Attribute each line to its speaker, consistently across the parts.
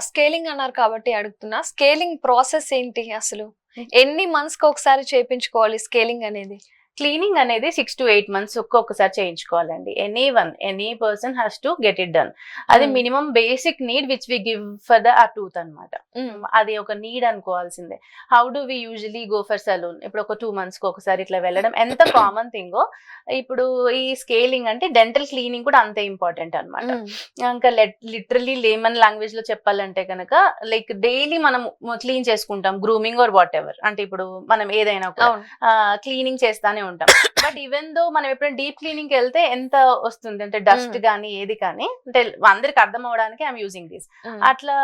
Speaker 1: Scaling అన్నారు కాబట్టి అడుగుతున్నా, స్కేలింగ్ ప్రాసెస్ ఏంటి అసలు? ఎన్ని మంత్స్ కి ఒకసారి చేయించుకోవాలి స్కేలింగ్ అనేది?
Speaker 2: క్లీనింగ్ అనేది 6 to 8 months ఒక్కొక్కసారి చేయించుకోవాలండి. Any person has to get it done. అది minimum basic need which we give for the uh tooth అనమాట. అది ఒక నీడ్ అనుకోవాల్సిందే. How do we usually go for salon? ఇప్పుడు ఒక 2 months కి ఒకసారి ఇట్లా వెళ్ళడం ఎంత కామన్ థింగో, ఇప్పుడు ఈ స్కేలింగ్ అంటే డెంటల్ క్లీనింగ్ కూడా అంతే ఇంపార్టెంట్ అనమాట. ఇంకా లిటరలీ లేమన్ లాంగ్వేజ్ లో చెప్పాలంటే కనుక లైక్ డైలీ మనం క్లీన్ చేసుకుంటాం, గ్రూమింగ్ ఆర్ వాట్ ఎవర్. అంటే ఇప్పుడు మనం ఏదైనా క్లీనింగ్ చేస్తానే ఉంటాం. బట్ ఈవెన్ దో మనం ఎప్పుడైనా డీప్ క్లీనింగ్ కి వెళ్తే ఎంత వస్తుంది అంటే డస్ట్ కానీ ఏది కానీ, అంటే అందరికి అర్థం అవడానికి ఐఎమ్ యూజింగ్ దిస్. అట్లా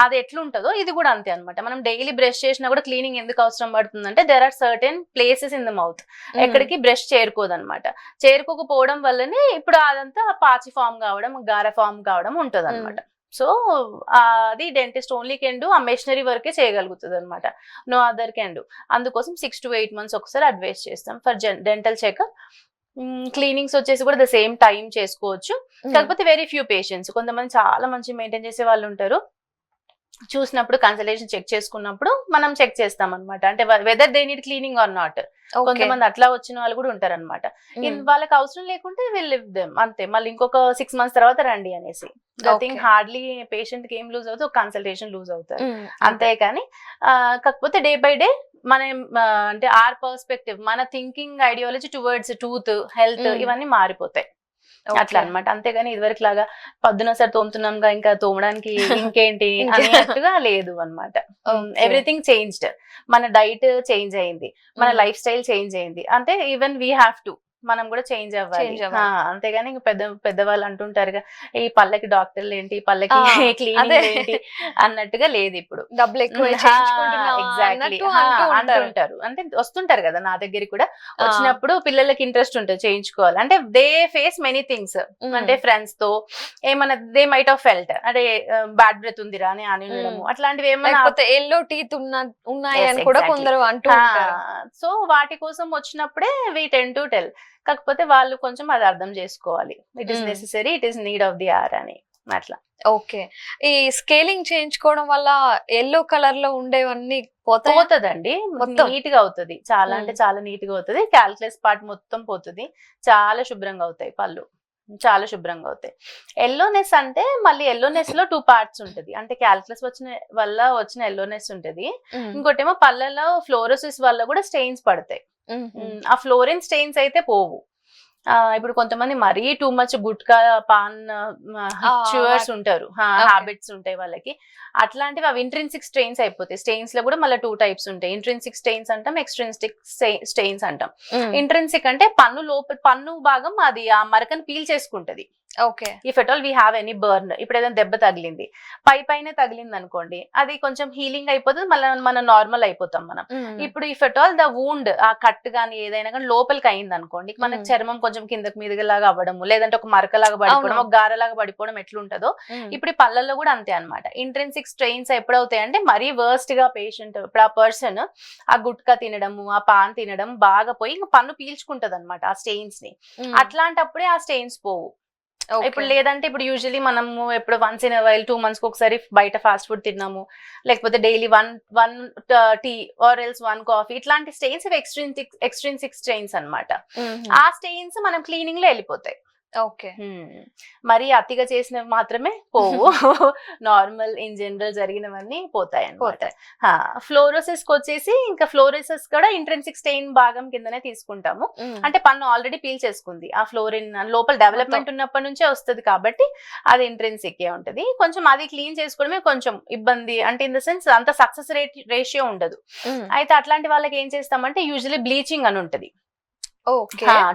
Speaker 2: అది ఎట్లుంటుందో ఇది కూడా అంతే అనమాట. మనం డైలీ బ్రష్ చేసినా కూడా క్లీనింగ్ ఎందుకు అవసరం పడుతుంది అంటే there are certain places in the mouth ఎక్కడికి బ్రష్ చేరుకోదనమాట. చేరుకోకపోవడం వల్లనే ఇప్పుడు అదంతా పాచి ఫామ్ కావడం, గార ఫామ్ కావడం ఉంటది అనమాట. సో అది డెంటిస్ట్ ఓన్లీ కెన్ డూ, ఆ మెషినరీ వరకే చేయగలుగుతుంది అనమాట. No other can do. అందుకోసం 6 to 8 months ఒకసారి అడ్వైస్ చేస్తాం ఫర్ డెంటల్ చెకప్. క్లీనింగ్స్ వచ్చేసి కూడా ద సేమ్ టైం చేసుకోవచ్చు. కాకపోతే వెరీ ఫ్యూ పేషెంట్స్, కొంతమంది చాలా మంచి మెయింటైన్ చేసే వాళ్ళు ఉంటారు. చూసినప్పుడు కన్సల్టేషన్ చెక్ చేసుకున్నప్పుడు మనం చెక్ చేస్తాం అనమాట. అంటే whether they need cleaning or not. కొంతమంది అట్లా వచ్చిన వాళ్ళు కూడా ఉంటారు అనమాట. వాళ్ళకి అవసరం లేకుంటే వీళ్ళు అంతే, మళ్ళీ ఇంకొక 6 months తర్వాత రండి అనేసి. థింగ్ హార్డ్లీ పేషెంట్ కి ఏం లూజ్ అవుతుంది, ఒక కన్సల్టేషన్ లూజ్ అవుతారు అంతేకాని. కాకపోతే డే బై డే మనం అంటే ఆర్ పర్స్పెక్టివ్, మన thinking ideology towards tooth health ఇవన్నీ మారిపోతాయి అట్లా అనమాట. అంతేగాని ఇదివరకు లాగా పొద్దున సార్ తోముతున్నాంగా ఇంకా తోమడానికి ఇంకేంటి అన్నట్టుగా లేదు అనమాట. Everything changed. మన డైట్ చేంజ్ అయింది, మన లైఫ్ స్టైల్ చేంజ్ అయింది. అంటే ఈవెన్ వీ హ్యావ్ టు, మనం కూడా చేంజ్ అవ్వాలి. అంతేగాని ఇంకా పెద్దవాళ్ళు అంటుంటారుగా ఈ పళ్ళకి డాక్టర్లు ఏంటి, పళ్ళకి క్లీనింగ్ ఏంటి అన్నట్టుగా లేదు ఇప్పుడు.
Speaker 1: డబ్బులు ఎక్కువ
Speaker 2: ఎగ్జాక్ట్లీ అంటుంటారు. అంటే వస్తుంటారు కదా నా దగ్గరికి కూడా. వచ్చినప్పుడు పిల్లలకి ఇంట్రెస్ట్ ఉంటుంది చేయించుకోవాలి అంటే దే ఫేస్ మెనీ థింగ్స్. అంటే ఫ్రెండ్స్ తో ఏమన్నా దే మైట్ ఆఫ్ ఫెల్ట్ అంటే బ్యాడ్ బ్రెత్ ఉందిరా అని అనడము, అట్లాంటివి ఏమన్నా
Speaker 1: ఎల్లో టీత్ ఉన్నాయి అని కూడా కొందరు అంటూ.
Speaker 2: సో వాటి కోసం వచ్చినప్పుడే వీ టెన్ టు టెల్. కాకపోతే వాళ్ళు కొంచెం అది అర్థం చేసుకోవాలి, it is necessary, it is need of the hour అని అట్లా.
Speaker 1: ఓకే. ఈ స్కేలింగ్ చేయించుకోవడం వల్ల ఎల్లో కలర్ లో ఉండేవన్నీ
Speaker 2: పోతుందండి, నీట్ గా అవుతుంది. చాలా అంటే చాలా నీట్ గా అవుతుంది. క్యాల్కులస్ పార్ట్ మొత్తం పోతుంది, చాలా శుభ్రంగా అవుతాయి పళ్ళు, చాలా శుభ్రంగా అవుతాయి. ఎల్లోనెస్ అంటే మళ్ళీ ఎల్లోనెస్ లో 2 parts ఉంటుంది. అంటే క్యాల్కులస్ వల్ల వచ్చిన ఎల్లోనెస్ ఉంటుంది, ఇంకోటేమో పళ్ళలో ఫ్లోరోసిస్ వల్ల కూడా స్టెయిన్స్ పడతాయి. ఆ ఫ్లోరిన్ స్టెయిన్స్ అయితే పోవు. ఇప్పుడు కొంతమంది మరీ టూ మచ్ గుట్కా పాన్ చ్యూయర్స్ ఉంటారు, హ్యాబిట్స్ ఉంటాయి వాళ్ళకి. అట్లాంటివి అవి ఇంట్రిన్సిక్ స్టెయిన్స్ అయిపోతాయి. స్టెయిన్స్ లో కూడా మళ్ళీ 2 types ఉంటాయి. ఇంట్రిన్సిక్ స్టెయిన్స్ అంటాం, ఎక్స్ట్రిన్సిక్ స్టెయిన్స్ అంటాం. ఇంట్రిన్సిక్ అంటే పన్ను భాగం అది ఆ మరకను పీల్ చేసుకుంటది.
Speaker 1: Okay.
Speaker 2: If at all we have any burn, ఇప్పుడు ఏదైనా దెబ్బ తగిలింది పైన తగిలింది అనుకోండి, అది కొంచెం హీలింగ్ అయిపోతుంది, మళ్ళీ మనం నార్మల్ అయిపోతాం మనం. ఇప్పుడు if at all the wound, ఆ కట్ గానీ ఏదైనా కానీ లోపలికి అయింది అనుకోండి, మనకు చర్మం కొంచెం కిందకి మీదలాగా అవ్వడము, లేదంటే ఒక మరకలాగా పడిపోవడం, ఒక గారలాగా పడిపోవడం ఎట్లుంటదో ఇప్పుడు ఈ పళ్ళల్లో కూడా అంతే అనమాట. ఇంట్రెన్సిక్ స్ట్రెయిన్స్ ఎప్పుడవుతాయి అంటే మరీ వర్స్ట్ గా పేషెంట్, ఇప్పుడు ఆ పర్సన్ ఆ గుట్కా తినడము, ఆ పాన్ తినడం బాగా పోయి ఇంకా పన్ను పీల్చుకుంటది అనమాట ఆ స్టెయిన్స్ ని. అట్లాంటప్పుడే ఆ స్టెయిన్స్ పోవు. ఇప్పుడు లేదంటే ఇప్పుడు యూజువలీ మనము ఎప్పుడు వన్స్ ఇన్ వైల్ 2 months కి ఒకసారి బయట ఫాస్ట్ ఫుడ్ తిన్నాము, లేకపోతే daily one tea or else 1 coffee, ఇట్లాంటి స్టెయిన్స్ ఎక్స్ట్రిన్సిక్ స్టెయిన్స్ అనమాట. ఆ స్టెయిన్స్ మనం క్లీనింగ్ లో వెళ్ళిపోతాయి.
Speaker 1: ఓకే.
Speaker 2: మరి అతిగా చేసినవి మాత్రమే పోవు, నార్మల్ ఇన్ జనరల్ జరిగినవన్నీ పోతాయి అన్నమాట. ఫ్లోరోసిస్ కి వచ్చేసి ఇంకా ఫ్లోరోసిస్ కూడా ఇంట్రెన్సిక్ స్టెయిన్ భాగం కిందనే తీసుకుంటాము. అంటే పన్ను ఆల్రెడీ పీల్ చేసుకుంది, ఆ ఫ్లోరిన్ లోపల డెవలప్మెంట్ ఉన్నప్పటి నుంచే వస్తుంది కాబట్టి అది ఇంట్రెన్సిక్ ఏ ఉంటది. కొంచెం అది క్లీన్ చేసుకోవడమే కొంచెం ఇబ్బంది, అంటే ఇన్ ద సెన్స్ అంత సక్సెస్ రేషియో ఉండదు. అయితే అట్లాంటి వాళ్ళకి ఏం చేస్తామంటే యూజువలీ బ్లీచింగ్ అని ఉంటది.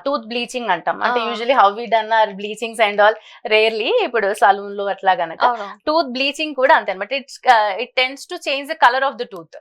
Speaker 2: టూత్ బ్లీచింగ్ అంటాం. అంటే usually how we done or bleachings and all rarely ఇప్పుడు సలూన్ లో అట్లా గనక టూత్ బ్లీచింగ్ కూడా అంతే అనమాట. It tends to change the colour of the tooth.